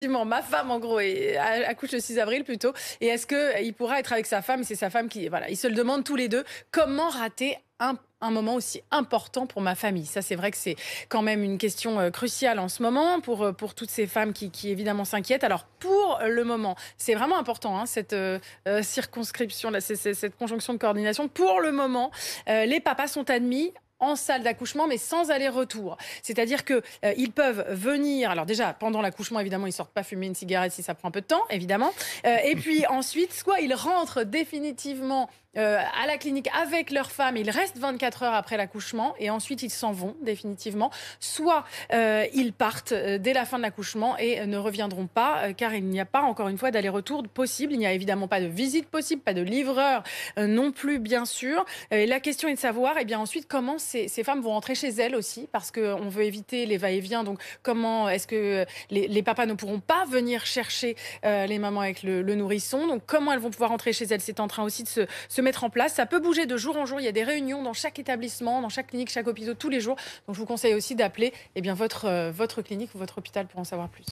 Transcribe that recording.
Effectivement, ma femme, en gros, accouche le 6 avril plutôt. Et est-ce qu'il pourra être avec sa femme? C'est sa femme qui, voilà, ils se le demandent tous les deux. Comment rater un moment aussi important pour ma famille? Ça, c'est vrai que c'est quand même une question cruciale en ce moment pour toutes ces femmes qui évidemment s'inquiètent. Alors, pour le moment, c'est vraiment important, hein, cette circonscription, là, cette conjonction de coordination. Pour le moment, les papas sont admis en salle d'accouchement, mais sans aller-retour. C'est-à-dire que ils peuvent venir. Alors déjà, pendant l'accouchement, évidemment, ils sortent pas fumer une cigarette si ça prend un peu de temps, évidemment. Et puis ensuite, soit ils rentrent définitivement à la clinique avec leur femme, ils restent 24 heures après l'accouchement et ensuite ils s'en vont définitivement. Soit ils partent dès la fin de l'accouchement et ne reviendront pas car il n'y a pas, encore une fois, d'aller-retour possible. Il n'y a évidemment pas de visite possible, pas de livreur non plus, bien sûr. La question est de savoir, eh bien ensuite, comment ces femmes vont rentrer chez elles aussi, parce qu'on veut éviter les va-et-vient. Donc, comment est-ce que les papas ne pourront pas venir chercher les mamans avec le nourrisson? Donc, comment elles vont pouvoir rentrer chez elles? C'est en train aussi de se mettre en place. Ça peut bouger de jour en jour. Il y a des réunions dans chaque établissement, dans chaque clinique, chaque hôpital, tous les jours. Donc, je vous conseille aussi d'appeler votre clinique ou votre hôpital pour en savoir plus.